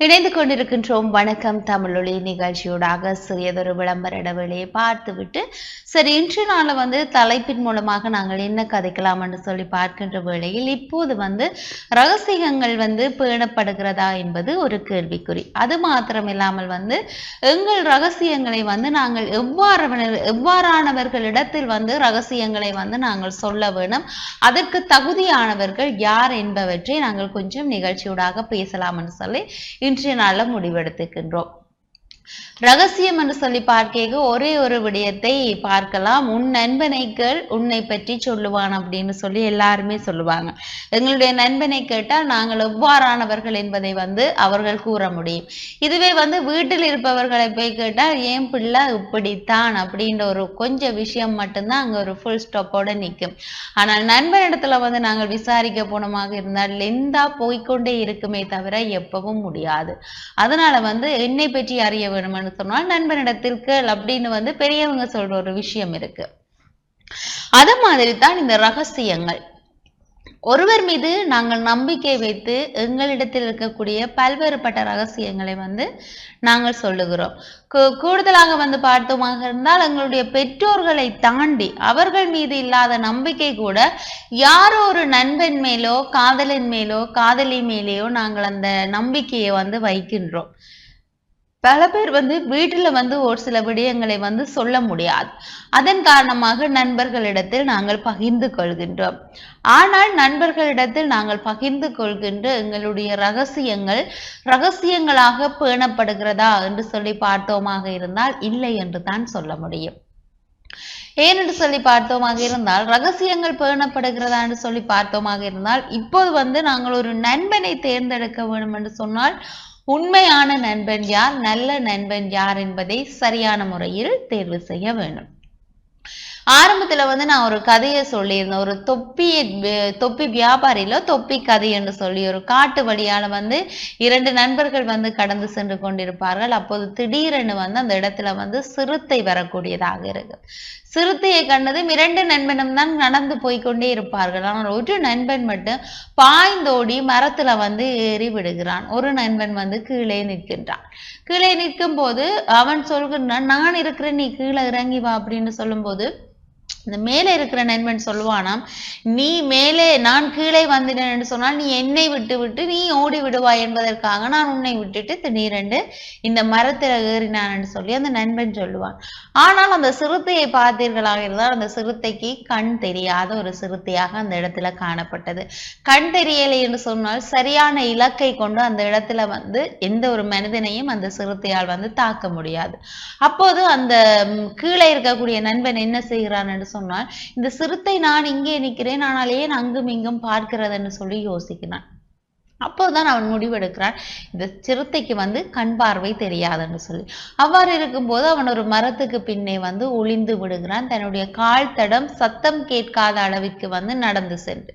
இணைந்து கொண்டிருக்கின்றோம் வணக்கம் தமிழொலி நிகழ்ச்சியோடாக சிறியதொரு விளம்பர இடைவெளியை பார்த்துவிட்டு சரி இன்று நாள் தலைப்பின் மூலமாக நாங்கள் என்ன கதைக்கலாம் என்று சொல்லி பார்க்கின்ற வேளையில் இப்போது ரகசியங்கள் பேணப்படுகிறதா என்பது ஒரு கேள்விக்குறி. அது மாத்திரமில்லாமல் எங்கள் ரகசியங்களை நாங்கள் எவ்வாறானவர்களிடத்தில் ரகசியங்களை நாங்கள் சொல்ல வேணும், அதற்கு தகுதியானவர்கள் யார் என்பவற்றை நாங்கள் கொஞ்சம் நிகழ்ச்சியோடாக பேசலாம் என்று சொல்லி இன்றைய நாள்ல முடிவெடுத்துக்கின்றோம். ரகசியம் என்று சொல்லி பார்க்க ஒரே ஒரு விடயத்தை பார்க்கலாம். உன் நண்பனை கேள் உன்னை பற்றி சொல்லுவான் அப்படின்னு சொல்லி எல்லாருமே சொல்லுவாங்க. எங்களுடைய நண்பனை கேட்டால் நாங்கள் எவ்வாறானவர்கள் என்பதை அவர்கள் கூற முடியும். இதுவே வீட்டில் இருப்பவர்களை போய் கேட்டால் ஏன் பிள்ளை இப்படித்தான் அப்படின்ற ஒரு கொஞ்சம் விஷயம் மட்டும்தான் அங்க ஒரு ஃபுல் ஸ்டாப்போட நிற்கும். ஆனால் நண்பனிடத்துல நாங்கள் விசாரிக்க போனமாக இருந்தால் லெந்தா போய்கொண்டே இருக்குமே தவிர எப்பவும் முடியாது. அதனால என்னை பற்றி அறிய வேணும்னு சொன்னால் நண்பனிடத்தில் கேள் அப்படின்னு பெரியவங்க சொல்ற ஒரு விஷயம் இருக்கு. அது மாதிரி தான் இந்த ரகசியங்கள். ஒருவர் மீது நாங்கள் நம்பிக்கை வைத்து எங்களிடத்தில் இருக்கக்கூடிய பல்வேறுபட்ட ரகசியங்களை நாங்கள் சொல்லுகிறோம். கூடுதலாக பார்த்தோமாக இருந்தால் எங்களுடைய பெற்றோர்களை தாண்டி அவர்கள் மீது இல்லாத நம்பிக்கை கூட யாரோ ஒரு நண்பன் மேலோ காதலன் மேலோ காதலி மேலேயோ நாங்கள் அந்த நம்பிக்கையை வைக்கின்றோம். பல பேர் வீட்டுல ஒரு சில விடயங்களை சொல்ல முடியாது. அதன் காரணமாக நண்பர்களிடத்தில் நாங்கள் பகிர்ந்து கொள்கின்றோம். ஆனால் நண்பர்களிடத்தில் நாங்கள் பகிர்ந்து கொள்கின்ற எங்களுடைய ரகசியங்கள் ரகசியங்களாக பேணப்படுகிறதா என்று சொல்லி பார்த்தோமாக இருந்தால் இல்லை என்று தான் சொல்ல முடியும். ஏனென்று சொல்லி பார்த்தோமாக இருந்தால் ரகசியங்கள் பேணப்படுகிறதா என்று சொல்லி பார்த்தோமாக இருந்தால் இப்போது நாங்கள் ஒரு நண்பனை தேர்ந்தெடுக்க வேண்டும் என்று சொன்னால் உண்மையான நண்பன் யார், நல்ல நண்பன் யார் என்பதை சரியான முறையில் தேர்வு செய்ய வேண்டும். ஆரம்பத்துல நான் ஒரு கதையை சொல்லியிருந்தேன். ஒரு தொப்பி வியாபாரியில தொப்பி கதை என்று சொல்லி ஒரு காட்டு வழியால இரண்டு நண்பர்கள் கடந்து சென்று கொண்டிருப்பார்கள். அப்போது திடீரென்று அந்த இடத்துல சிறுத்தை வரக்கூடியதாக இருக்கு. சிறுத்தையை கண்டதும் இரண்டு நண்பனும் தான் நடந்து போய்கொண்டே இருப்பார்கள். ஆனால் ஒரு நண்பன் மட்டும் பாய்ந்தோடி மரத்துல ஏறி விடுகிறான். ஒரு நண்பன் கீழே நிற்கின்றான். கீழே நிற்கும் போது அவன் சொல்கின்றான், நான் இருக்கிறேன், நீ கீழே இறங்கி வா அப்படின்னு சொல்லும் போது இந்த மேலே இருக்கிற நண்பன் சொல்லுவானாம், நீ மேலே நான் கீழே வந்தேன் என்று சொன்னால் நீ என்னை விட்டு நீ ஓடி விடுவாய் என்பதற்காக நான் உன்னை விட்டுட்டு திடீரென்று இந்த மரத்தில் ஏறினான் என்று சொல்லி அந்த நண்பன் சொல்லுவான். ஆனால் அந்த சிறுத்தையை பார்த்தீர்களாக இருந்தால் அந்த சிறுத்தைக்கு கண் தெரியாத ஒரு சிறுத்தையாக அந்த இடத்துல காணப்பட்டது. கண் தெரியலை என்று சொன்னால் சரியான இலக்கை கொண்டு அந்த இடத்துல எந்த ஒரு மனிதனையும் அந்த சிறுத்தையால் தாக்க முடியாது. அப்போது அந்த கீழே இருக்கக்கூடிய நண்பன் என்ன செய்கிறான் என்று சொன்னால், இந்த சிறுத்தை நான் இங்கே நிற்கிறேன் ஆனால் ஏன் அங்கும் இங்கும் பார்க்கிறது என்று சொல்லி யோசிக்கிறான். அப்போதான் அவன் முடிவெடுக்கிறான், இந்த சிறுத்தைக்கு கண் பார்வை தெரியாதுன்னு சொல்லி. அவ்வாறு இருக்கும்போது அவன் ஒரு மரத்துக்கு பின்னே ஒளிந்து விடுகிறான். தன்னுடைய கால் தடம் சத்தம் கேட்காத அளவிற்கு நடந்து சென்று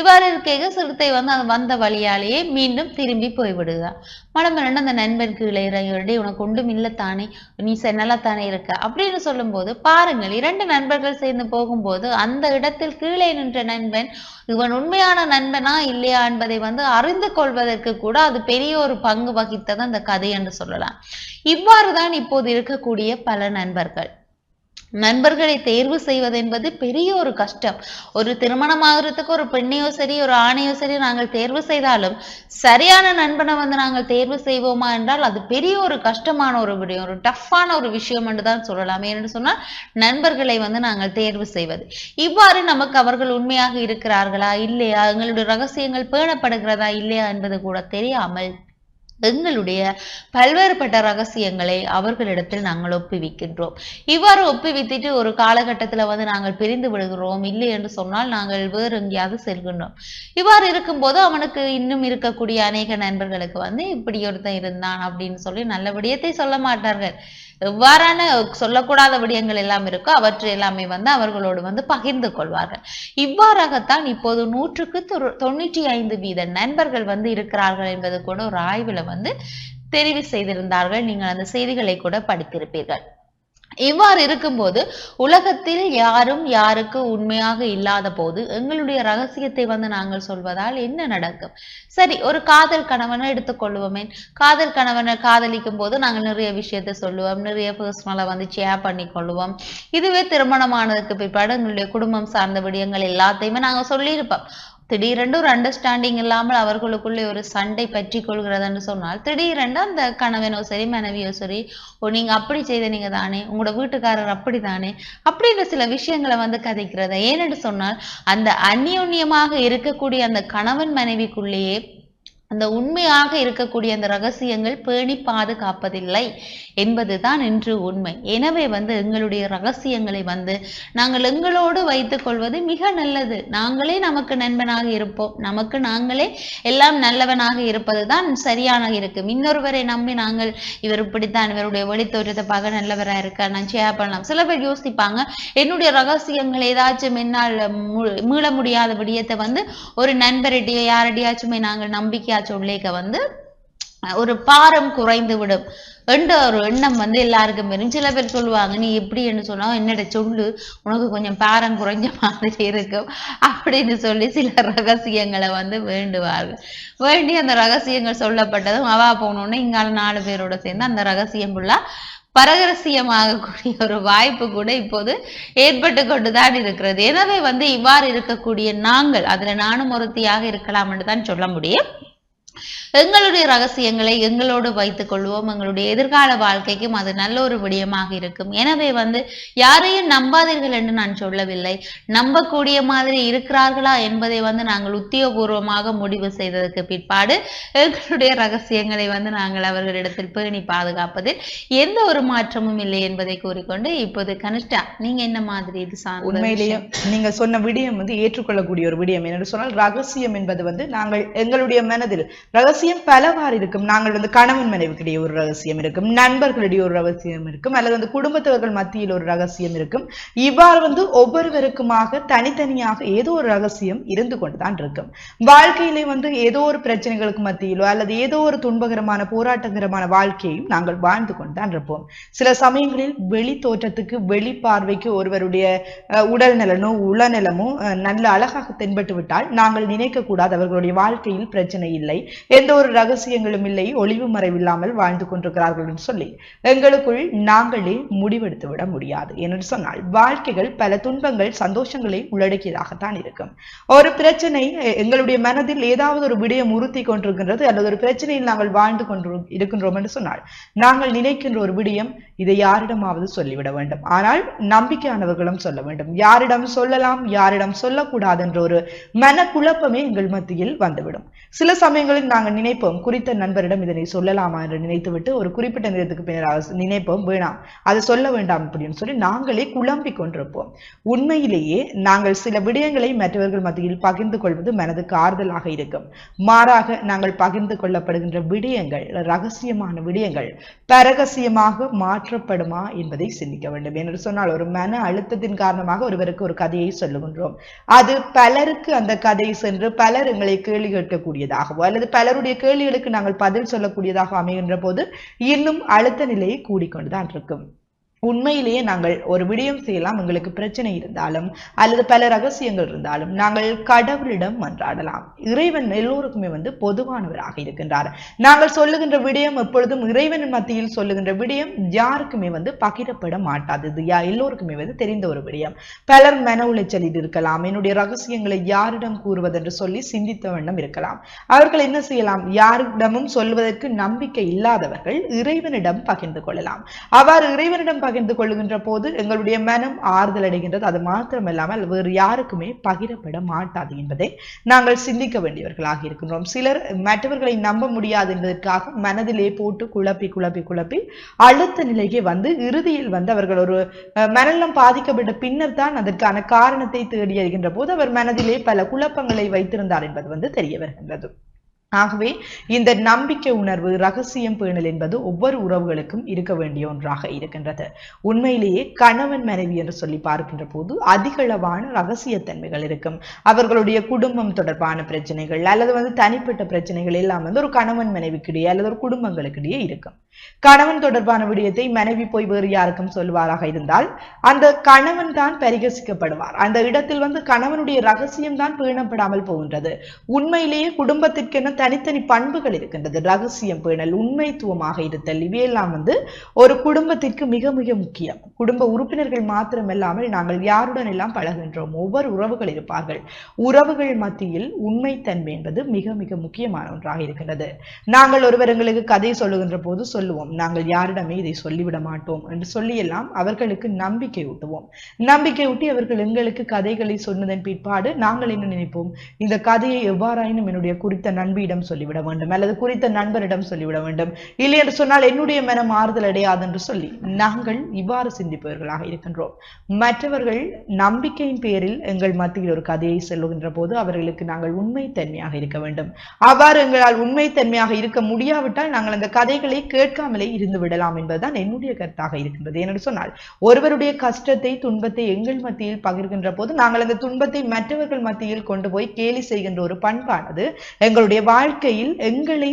இவ்வாறு இருக்க சிறுத்தை வந்த வழியாலேயே மீண்டும் திரும்பி போய்விடுகிறான். மனமரண்டு அந்த நண்பன் கீழே இறங்கி, உனக்கு ஒன்றும் இல்லத்தானே, நீ நல்லாத்தானே இருக்க அப்படின்னு சொல்லும் போது பாருங்கள், இரண்டு நண்பர்கள் சேர்ந்து போகும்போது அந்த இடத்தில் கீழே நின்ற நண்பன் இவன் உண்மையான நண்பனா இல்லையா என்பதை அறிந்து கொள்வதற்கு கூட அது பெரிய ஒரு பங்கு வகித்தது அந்த கதை என்று சொல்லலாம். இவ்வாறுதான் இப்போது இருக்கக்கூடிய பல நண்பர்களை தேர்வு செய்வது என்பது பெரிய ஒரு கஷ்டம். ஒரு திருமணம் ஆகிறதுக்கு ஒரு பெண்ணையோ சரி ஒரு ஆணையோ சரி நாங்கள் தேர்வு செய்தாலும் சரியான நண்பனை நாங்கள் தேர்வு செய்வோமா என்றால் அது பெரிய ஒரு கஷ்டமான ஒரு விடயம், ஒரு டஃப்பான ஒரு விஷயம் என்று தான் சொல்லலாம். ஏன்னு சொன்னால் நண்பர்களை நாங்கள் தேர்வு செய்வது இவ்வாறு நமக்கு அவர்கள் உண்மையாக இருக்கிறார்களா இல்லையா, எங்களுடைய ரகசியங்கள் பேணப்படுகிறதா இல்லையா என்பது கூட தெரியாமல் எங்களுடைய பல்வேறுபட்ட ரகசியங்களை அவர்களிடத்தில் நாங்கள் ஒப்புவிக்கின்றோம். இவ்வாறு ஒப்புவித்துட்டு ஒரு காலகட்டத்துல நாங்கள் பிரிந்து விடுகிறோம். இல்லை என்று சொன்னால் நாங்கள் வேறு எங்கேயாவது செல்கின்றோம். இவ்வாறு இருக்கும்போது அவனுக்கு இன்னும் இருக்கக்கூடிய அநேக நண்பர்களுக்கு இப்படி ஒருத்தன் இருந்தான் அப்படின்னு சொல்லி நல்ல விடயத்தை சொல்ல மாட்டார்கள். எவ்வாறான சொல்லக்கூடாத விடயங்கள் எல்லாம் இருக்கோ அவற்றை எல்லாமே அவர்களோடு பகிர்ந்து கொள்வார்கள். இவ்வாறாகத்தான் இப்போது 100% நண்பர்கள் இருக்கிறார்கள் என்பது கூட ஒரு ஆய்வுல தெரிவு செய்திருந்தார்கள். நீங்கள் அந்த செய்திகளை கூட படித்திருப்பீர்கள். இவ்வாறு இருக்கும்போது உலகத்தில் யாரும் யாருக்கு உண்மையாக இல்லாத போது எங்களுடைய ரகசியத்தை வந்து நாங்கள் சொல்வதால் என்ன நடக்கும்? சரி, ஒரு காதல் கணவனை எடுத்துக்கொள்வோமே. காதல் கணவனை காதலிக்கும் போது நாங்கள் நிறைய விஷயத்தை சொல்லுவோம், நிறைய பர்சனலா வந்து ஷேர் பண்ணி கொள்வோம். இதுவே திருமணமானதுக்கு பிற்பாடு எங்களுடைய குடும்பம் சார்ந்த விடயங்கள் எல்லாத்தையுமே நாங்க சொல்லியிருப்போம். திடீரென்று ஒரு அண்டர்ஸ்டாண்டிங் இல்லாமல் அவர்களுக்குள்ளே ஒரு சண்டை பற்றி கொள்கிறதுன்னு சொன்னால் திடீரென்று அந்த கணவனோ சரி மனைவியோ சரி, ஓ நீங்க அப்படி செய்த நீங்க தானே, உங்களோட வீட்டுக்காரர் அப்படித்தானே அப்படின்ற சில விஷயங்களை வந்து கதைக்கிறத. ஏனென்று சொன்னால் அந்த அந்யோன்யமாக இருக்கக்கூடிய அந்த கணவன் மனைவிக்குள்ளேயே அந்த உண்மையாக இருக்கக்கூடிய அந்த ரகசியங்கள் பேணி பாதுகாப்பதில்லை என்பதுதான் இன்று உண்மை. எனவே வந்து எங்களுடைய ரகசியங்களை வந்து நாங்கள் எங்களோடு வைத்துக் கொள்வது மிக நல்லது. நாங்களே நமக்கு நண்பனாக இருப்போம், நமக்கு நாங்களே எல்லாம் நல்லவனாக இருப்பதுதான் சரியான இருக்கும். இன்னொருவரை நம்பி நாங்கள் இவர் இப்படித்தான், இவருடைய வெளித்தோற்றத்தை பார்க்க நல்லவரா இருக்கா, நான் ஷேர் பண்ணலாம். சில பேர் யோசிப்பாங்க, என்னுடைய ரகசியங்கள் ஏதாச்சும் என்னால் மீள முடியாத விடயத்தை வந்து ஒரு நண்பரிடையோ யாரடியாச்சுமே நாங்கள் நம்பிக்கையா சொல்லிக்க வந்து ஒரு பாரம் குறைந்து விடும் என்ற ஒரு எண்ணம் வந்து எல்லாருக்கும் வரும். சில பேர் சொல்லுவாங்க, நீ எப்படி என்று சொன்னா என்னோட சொல்லு, உனக்கு கொஞ்சம் பாரம் குறைஞ்ச மாதிரி இருக்கும் அப்படின்னு சொல்லி சில ரகசியங்களை வந்து வேண்டுவார்கள். வேண்டி அந்த ரகசியங்கள் சொல்லப்பட்டதும் அவா போனோன்னு இங்கால 4 பேரோட சேர்ந்து அந்த ரகசியம் ஃபுல்லா பரகரசியமாகக்கூடிய ஒரு வாய்ப்பு கூட இப்போது ஏற்பட்டு கொண்டுதான் இருக்கிறது. எனவே வந்து இவ்வாறு இருக்கக்கூடிய நாங்கள், அதுல நானும் ஒருத்தியாக இருக்கலாம் என்று தான் சொல்ல முடியும். எங்களுடைய ரகசியங்களை எங்களோடு வைத்துக் கொள்வோம். எங்களுடைய எதிர்கால வாழ்க்கைக்கும் அது நல்ல ஒரு விடயமாக இருக்கும். எனவே வந்து யாரையும் நம்பாதீர்கள் என்று நான் சொல்லவில்லை. நம்பக்கூடிய மாதிரி இருக்கிறார்களா என்பதை வந்து நாங்கள் உத்தியோகபூர்வமாக முடிவு செய்ததற்கு பிற்பாடு எங்களுடைய ரகசியங்களை வந்து நாங்கள் அவர்களிடத்தில் பேணி பாதுகாப்பதில் எந்த ஒரு மாற்றமும் இல்லை என்பதை கூறிக்கொண்டு இப்போது கனிஷ்டா, நீங்க என்ன மாதிரி இது சார்ந்த? உண்மையிலேயே நீங்க சொன்ன விடயம் வந்து ஏற்றுக்கொள்ளக்கூடிய ஒரு விடயம். என்று சொன்னால் ரகசியம் என்பது வந்து நாங்கள் எங்களுடைய மனதில் ரகசியம் பலவாறு இருக்கும். நாங்கள் வந்து கணவன் மனைவிக்கிடையே ஒரு ரகசியம் இருக்கும், நண்பர்களிடையே ஒரு ரகசியம் இருக்கும், அல்லது வந்து குடும்பத்தவர்கள் மத்தியில் ஒரு ரகசியம் இருக்கும். இவ்வாறு வந்து ஒவ்வொருவருக்குமாக தனித்தனியாக ஏதோ ஒரு ரகசியம் இருந்து கொண்டுதான் இருக்கும். வாழ்க்கையிலே வந்து ஏதோ ஒரு பிரச்சனைகளுக்கு மத்தியிலோ அல்லது ஏதோ ஒரு துன்பகரமான போராட்டகரமான வாழ்க்கையும் நாங்கள் வாழ்ந்து கொண்டுதான் இருப்போம். சில சமயங்களில் வெளி தோற்றத்துக்கு வெளி பார்வைக்கு ஒருவருடைய உடல் நலனோ உளநலமோ நல்ல அழகாக தென்பட்டு விட்டால் நாங்கள் நினைக்க கூடாது அவர்களுடைய வாழ்க்கையில் பிரச்சனை இல்லை, எந்த ஒரு ரகசியங்களும் இல்லை, ஒளிவு மறைவில்லாமல் வாழ்ந்து கொண்டிருக்கிறார்கள் என்று சொல்லி எங்களுக்குள் நாங்களே முடிவெடுத்து விட முடியாது. என்று சொன்னால் வாழ்க்கைகள் பல துன்பங்கள் சந்தோஷங்களை உள்ளடக்கியதாகத்தான் இருக்கும். ஒரு பிரச்சனை எங்களுடைய மனதில் ஏதாவது ஒரு விடயம் உறுத்தி கொண்டிருக்கின்றது அல்லது ஒரு பிரச்சனையில் நாங்கள் வாழ்ந்து கொண்டு இருக்கின்றோம் என்று சொன்னால் நாங்கள் நினைக்கின்ற ஒரு விடயம், இதை யாரிடமாவது சொல்லிவிட வேண்டும், ஆனால் நம்பிக்கையானவர்களும் சொல்ல வேண்டும். யாரிடம் சொல்லலாம் யாரிடம் சொல்லக்கூடாது என்ற ஒரு மனக்குழப்பமே எங்கள் மத்தியில் வந்துவிடும். சில சமயங்களில் நாங்கள் நினைப்போம், குறித்த நண்பரிடம் இதனை சொல்லலாமா என்று நினைத்துவிட்டு ஒரு குறிப்பிட்ட நேரத்துக்கு பின்னர் நினைப்போம், வேணாம் அதை சொல்ல வேண்டாம் அப்படின்னு சொல்லி நாங்களே குழம்பிக் கொண்டிருப்போம். உண்மையிலேயே நாங்கள் சில விடயங்களை மற்றவர்கள் மத்தியில் பகிர்ந்து கொள்வது மனதுக்கு ஆறுதலாக இருக்கும். மாறாக நாங்கள் பகிர்ந்து கொள்ளப்படுகின்ற விடயங்கள், ரகசியமான விடயங்கள் பரகசியமாக மாற்றப்படுமா என்பதை சிந்திக்க வேண்டும். என்று சொன்னால் ஒரு மன அழுத்தத்தின் காரணமாக ஒருவருக்கு ஒரு கதையை சொல்லுகின்றோம், அது பலருக்கு அந்த கதை சென்று பலர் எங்களை கேள்வி கேட்கக்கூடியதாகவோ அல்லது பலருடைய கேள்விகளுக்கு நாங்கள் பதில் சொல்லக்கூடியதாக அமைகின்ற போது இன்னும் அழுத்த நிலையை கூடிக்கொண்டுதான் இருக்கும். உண்மையிலேயே நாங்கள் ஒரு விடயம் செய்யலாம், எங்களுக்கு பிரச்சனை இருந்தாலும் அல்லது பல ரகசியங்கள் இருந்தாலும் நாங்கள் கடவுளிடம் மன்றாடலாம். இறைவன் எல்லோருக்குமே வந்து பொதுவானவராக இருக்கின்றார். நாங்கள் சொல்லுகின்ற விடயம் எப்பொழுதும் இறைவன் மத்தியில் சொல்லுகின்ற விடயம் யாருக்குமே வந்து பகிரப்பட மாட்டாது. இது எல்லோருக்குமே வந்து தெரிந்த ஒரு விடயம். பலர் மன உளைச்சலில் இருக்கலாம், என்னுடைய ரகசியங்களை யாரிடம் கூறுவதென்று சொல்லி சிந்தித்த வண்ணம் இருக்கலாம். அவர்கள் என்ன செய்யலாம், யாரிடமும் சொல்வதற்கு நம்பிக்கை இல்லாதவர்கள் இறைவனிடம் பகிர்ந்து கொள்ளலாம். அவ்வாறு இறைவனிடம் பகிர்ந்து கொள்ளுகின்ற போது எங்களுடைய மனம் ஆறுதல் அடைகின்றது. அது மாத்திரமல்லாமல் வேறு யாருக்குமே பகிரப்பட மாட்டாது என்பதை நாங்கள் சிந்திக்க வேண்டியவர்களாக இருக்கின்றோம். சிலர் மற்றவர்களை நம்ப முடியாது என்பதற்காக மனதிலே போட்டு குழப்பி குழப்பி குழப்பி அழுத்த நிலைக்கு வந்து இறுதியில் வந்து அவர்கள் ஒரு மனநலம் பாதிக்கப்பட்ட பின்னர் தான் அதற்கான காரணத்தை தேடி அறிகின்ற போது அவர் மனதிலே பல குழப்பங்களை வைத்திருந்தார் என்பது வந்து தெரிய வருகின்றது. ஆகவே இந்த நம்பிக்கை உணர்வு, ரகசியம் பேணல் என்பது ஒவ்வொரு உறவுகளுக்கும் இருக்க வேண்டிய ஒன்றாக இருக்கின்றது. உண்மையிலேயே கணவன் மனைவி என்று சொல்லி பார்க்கின்ற போது அதிகளவான ரகசியத்தன்மைகள் இருக்கும். அவர்களுடைய குடும்பம் தொடர்பான பிரச்சனைகள் அல்லது தனிப்பட்ட பிரச்சனைகள் எல்லாம் ஒரு கணவன் மனைவிக்கிடையே அல்லது ஒரு குடும்பங்களுக்கிடையே இருக்கும். கணவன் தொடர்பான விடயத்தை மனைவி போய் வேறு யாருக்கும் சொல்வாராக இருந்தால் அந்த கணவன் தான் பரிகசிக்கப்படுவார். அந்த இடத்தில் கணவனுடைய ரகசியம் தான் பேணப்படாமல் போகின்றது. உண்மையிலேயே குடும்பத்திற்கென தனித்தனி பண்புகள் இருக்கின்றது. ரகசியம் பேணல், உண்மைத்துவமாக இருத்தல், இவையெல்லாம் ஒரு குடும்பத்திற்கு மிக மிக முக்கியம். குடும்ப உறுப்பினர்கள் மாத்திரமல்லாமல் நாங்கள் யாருடன் எல்லாம் பழகின்றோம், ஒவ்வொரு உறவுகள் இருப்பார்கள். உறவுகள் மத்தியில் உண்மைத்தன்மை என்பது மிக மிக முக்கியமான ஒன்றாக இருக்கின்றது. நாங்கள் ஒருவர் எங்களுக்கு கதை சொல்லுகின்ற போது சொல்லுவோம், நாங்கள் யாரிடமே இதை சொல்லிவிட மாட்டோம் என்று சொல்லியெல்லாம் அவர்களுக்கு நம்பிக்கை ஊட்டுவோம். நம்பிக்கை ஊட்டி அவர்கள் எங்களுக்கு கதைகளை சொன்னதன் பிற்பாடு நாங்கள் என்ன நினைப்போம், இந்த கதையை எவ்வாறாயினும் என்னுடைய குறித்த நண்பியிடம் சொல்லிவிட வேண்டும் அல்லது குறித்த நண்பரிடம் சொல்லிவிட வேண்டும், இல்லை என்று சொன்னால் என்னுடைய மனம் ஆறுதல் அடையாது என்று சொல்லி நாங்கள் இவ்வாறு சிந்திப்பவர்களாக இருக்கின்றோம். மற்றவர்கள் நம்பிக்கையின் பேரில் எங்கள் மத்தியில் ஒரு கதையை சொல்லுகின்ற போது அவர்களுக்கு நாங்கள் உண்மைத்தன்மையாக இருக்க வேண்டும். அவ்வாறு எங்களால் உண்மைத்தன்மையாக இருக்க முடியாவிட்டால் நாங்கள் அந்த கதைகளை கேட்காமலே இருந்து விடலாம் என்பதுதான் என்னுடைய கருத்தாக இருக்கின்றது. என்று சொன்னால் ஒருவருடைய கஷ்டத்தை, துன்பத்தை எங்கள் மத்தியில் பகிர்கின்ற போது நாங்கள் அந்த துன்பத்தை மற்றவர்கள் மத்தியில் கொண்டு போய் கேலி செய்கின்ற ஒரு பண்பானது எங்களுடைய வாழ்க்கையில் எங்களை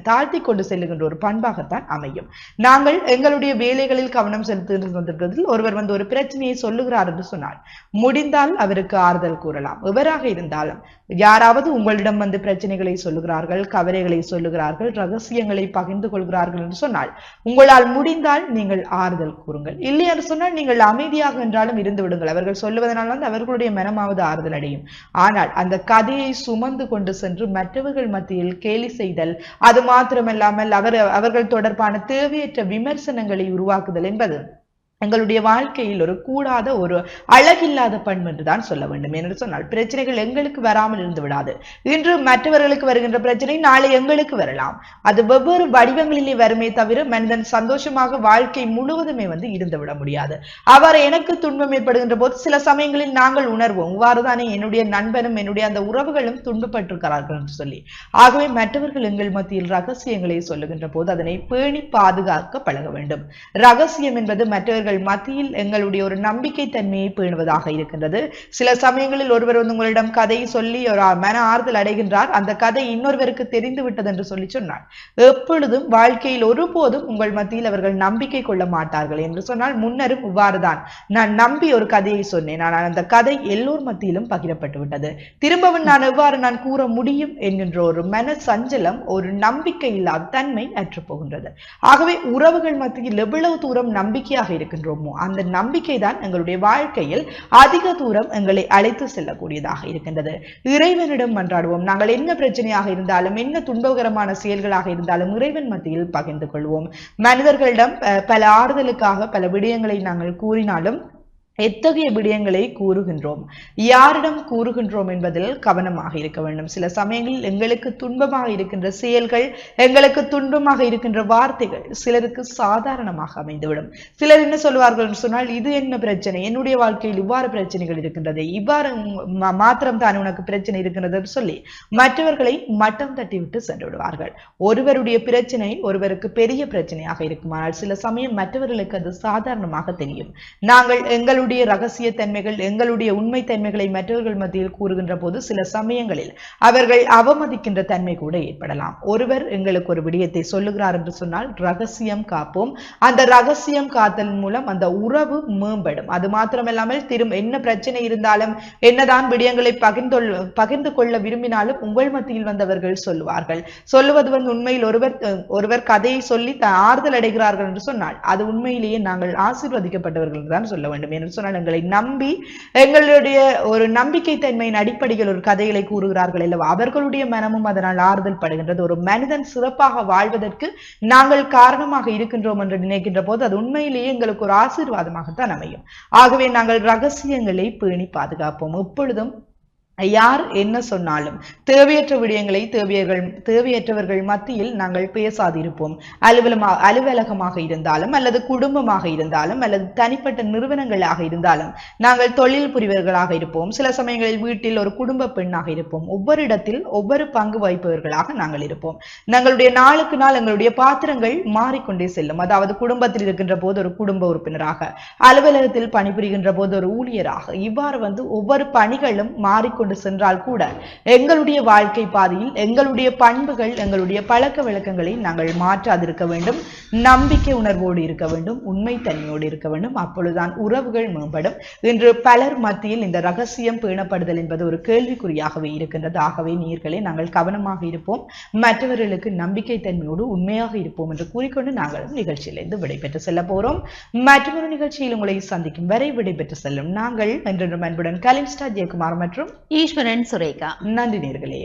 தாழ்த்தி கொண்டு செல்லுகின்ற ஒரு பண்பாகத்தான் அமையும். நாங்கள் எங்களுடைய வேலைகளில் கவனம் செலுத்துகின்றதில் ஒருவர் ஒரு பிரச்சனையை சொல்லுகிறார் என்று சொன்னால் முடிந்தால் அவருக்கு ஆறுதல் கூறலாம். எவராக இருந்தாலும் யாராவது உங்களிடம் பிரச்சனைகளை சொல்லுகிறார்கள், கவலைகளை சொல்லுகிறார்கள், ரகசியங்களை பகிர்ந்து கொள்கிறார்கள் என்று சொன்னால் உங்களால் முடிந்தால் நீங்கள் ஆறுதல் கூறுங்கள். இல்லை என்று சொன்னால் நீங்கள் அமைதியாக என்றாலும் இருந்து விடுங்கள். அவர்கள் சொல்லுவதனால் அவர்களுடைய மனமாவது ஆறுதல் அடையும். ஆனால் அந்த கதையை சுமந்து கொண்டு சென்று மற்றவர்கள் மத்தியில் கேலி செய்தல், அது மாத்திரமல்லாமல் அவர்கள் தொடர்பான தேவையற்ற விமர்சனங்களை உருவாக்குதல் என்பது எங்களுடைய வாழ்க்கையில் ஒரு கூடாத, ஒரு அழகில்லாத பண்பு என்றுதான் சொல்ல வேண்டும். என்று சொன்னால் பிரச்சனைகள் எங்களுக்கு வராமல் இருந்து விடாது. இன்று மற்றவர்களுக்கு வருகின்ற பிரச்சனை நாளை எங்களுக்கு வரலாம். அது வெவ்வேறு வடிவங்களிலே வருமே தவிர மனிதன் சந்தோஷமாக வாழ்க்கை முழுவதுமே இருந்து விட முடியாது. அவர் எனக்கு துன்பம் ஏற்படுகின்ற போது சில சமயங்களில் நாங்கள் உணர்வோம், இவ்வாறுதானே என்னுடைய நண்பனும் என்னுடைய அந்த உறவுகளும் துன்பப்பட்டிருக்கிறார்கள் என்று சொல்லி. ஆகவே மற்றவர்கள் எங்கள் மத்தியில் ரகசியங்களை சொல்லுகின்ற போது அதனை பேணி பாதுகாக்க பழக வேண்டும். ரகசியம் என்பது மற்றவர்கள் மத்தியில் எங்களுடைய ஒரு நம்பிக்கை தன்மையை பேணுவதாக இருக்கின்றது. சில சமயங்களில் ஒருவர் உங்களிடம் கதையை சொல்லி ஒரு மன ஆறுதல் அடைகின்றார். அந்த கதை இன்னொருவருக்கு தெரிந்து விட்டது என்று சொல்லி சொன்னார், எப்பொழுதும் வாழ்க்கையில் ஒருபோதும் உங்கள் மத்தியில் அவர்கள் நம்பிக்கை கொள்ள மாட்டார்கள். என்று சொன்னால் முன்னரும் இவ்வாறுதான், நான் நம்பி ஒரு கதையை சொன்னேன், ஆனால் அந்த கதை எல்லோர் மத்தியிலும் பகிரப்பட்டு விட்டது, திரும்பவும் நான் எவ்வாறு நான் கூற முடியும் என்கின்ற ஒரு மன சஞ்சலம், ஒரு நம்பிக்கை இல்லாத தன்மை அற்று போகின்றது. ஆகவே உறவுகள் மத்தியில் எவ்வளவு தூரம் நம்பிக்கையாக இருக்கின்றோமோ அந்த நம்பிக்கை தான் எங்களுடைய வாழ்க்கையில் அதிக தூரம் எங்களை அழைத்து செல்லக்கூடியதாக இருக்கின்றது. இறைவனிடம் மன்றாடுவோம். நாங்கள் என்ன பிரச்சனையாக இருந்தாலும், என்ன துன்பகரமான செயல்களாக இருந்தாலும் இறைவன் மத்தியில் பகிர்ந்து கொள்வோம். மனிதர்களிடம் பல ஆறுதலுக்காக பல விடயங்களை நாங்கள் கூறினாலும் எத்தகைய விடயங்களை கூறுகின்றோம், யாரிடம் கூறுகின்றோம் என்பதில் கவனமாக இருக்க வேண்டும். சில சமயங்களில் எங்களுக்கு துன்பமாக இருக்கின்ற செயல்கள், எங்களுக்கு துன்பமாக இருக்கின்ற வார்த்தைகள் சிலருக்கு சாதாரணமாக அமைந்துவிடும். சிலர் என்ன சொல்வார்கள் சொன்னால், இது என்ன பிரச்சனை, என்னுடைய வாழ்க்கையில் இவ்வாறு பிரச்சனைகள் இருக்கின்றது, இவ்வாறு மாத்திரம் தான் உனக்கு பிரச்சனை இருக்கின்றது என்று சொல்லி மற்றவர்களை மட்டம் தட்டிவிட்டு சென்று விடுவார்கள். ஒருவருடைய பிரச்சனை ஒருவருக்கு பெரிய பிரச்சனையாக இருக்குமானால் சில சமயம் மற்றவர்களுக்கு அது சாதாரணமாக தெரியும். நாங்கள் எங்களுடைய ரகசிய தன்மைகள், எங்களுடைய உண்மை தன்மைகளை மற்றவர்கள் மத்தியில் கூறுகின்ற போது சில சமயங்களில் அவர்கள் அவமதிக்கின்ற தன்மை கூட ஏற்படலாம். ஒருவர் எங்களுக்கு ஒரு விடயத்தை சொல்லுகிறார் என்று சொன்னால் ரகசியம் காப்போம். அந்த ரகசியம் காத்தல் மூலம் அந்த உறவு மேம்படும். அது மாத்திரமல்லாமல் என்ன பிரச்சனை இருந்தாலும், என்னதான் விடயங்களை பகிர்ந்து கொள்ள விரும்பினாலும் உங்கள் மத்தியில் வந்தவர்கள் சொல்லுவார்கள். சொல்லுவது உண்மையில் ஒருவர் கதையை சொல்லி ஆறுதல் அடைகிறார்கள் என்று சொன்னால் அது உண்மையிலேயே நாங்கள் ஆசீர்வதிக்கப்பட்டவர்கள் தான் சொல்ல வேண்டும். என்று சொன்னால் எங்களை நம்பி எங்களுடைய ஒரு நம்பிக்கை தன்மையின் அடிப்படையில் ஒரு கதைகளை கூறுகிறார்கள் அல்லவா, அவர்களுடைய மனமும் அதனால் ஆறுதல் படுகின்றது. ஒரு மனிதன் சிறப்பாக வாழ்வதற்கு நாங்கள் காரணமாக இருக்கின்றோம் என்று நினைக்கின்ற போது அது உண்மையிலேயே எங்களுக்கு ஒரு ஆசீர்வாதமாகத்தான் அமையும். ஆகவே நாங்கள் ரகசியங்களை பேணி பாதுகாப்போம். எப்பொழுதும் யார் என்ன சொன்னாலும் தேவையற்ற விடயங்களை தேவையற்றவர்கள் மத்தியில் நாங்கள் பேசாதிருப்போம். அலுவலகமாக இருந்தாலும் அல்லது குடும்பமாக இருந்தாலும் அல்லது தனிப்பட்ட நிறுவனங்களாக இருந்தாலும் நாங்கள் தொழில் புரிவர்களாக இருப்போம். சில சமயங்களில் வீட்டில் ஒரு குடும்ப பெண்ணாக இருப்போம். ஒவ்வொரு இடத்தில் ஒவ்வொரு பங்கு வகிப்பவர்களாக நாங்கள் இருப்போம். நாங்களுடைய நாளுக்கு நாள் எங்களுடைய பாத்திரங்கள் மாறிக்கொண்டே செல்லும். அதாவது குடும்பத்தில் இருக்கின்ற போது ஒரு குடும்ப உறுப்பினராக, அலுவலகத்தில் பணிபுரிகின்ற போது ஒரு ஊழியராக, இவ்வாறு ஒவ்வொரு பணிகளும் மாறிக்கொண்டு சென்றால் கூட எங்களுடைய வாழ்க்கை பாதையில் எங்களுடைய பண்புகள், எங்களுடைய பழக்க வழக்கங்களை நாங்கள் மாற்றாதிருக்க வேண்டும். நம்பிக்கை உணர்வோடு இருக்க வேண்டும், உண்மைத்தன்மையோடு இருக்க வேண்டும். அப்பொழுதுதான் உறவுகள் மேம்படும். இன்று பலர் மத்தியில் இந்த ரகசியம் பேணப்படுதல் என்பது ஒரு கேள்விக்குறியாகவே இருக்கின்றது. ஆகவே நீர்களே, நாங்கள் கவனமாக இருப்போம், மற்றவர்களுக்கு நம்பிக்கை தன்மையோடு உண்மையாக இருப்போம் என்று கூறிக்கொண்டு நாங்களும் நிகழ்ச்சியிலிருந்து விடைபெற்று செல்ல போறோம். மற்றொரு நிகழ்ச்சியில் உங்களை சந்திக்கும் வரை விடைபெற்று செல்லும் நாங்கள் என்றென்றும் அன்புடன் கலிம்ஸ்டா ஜெயக்குமார் மற்றும் ஈஸ்வரன் சுரேகா. நன்றி நேர்களே.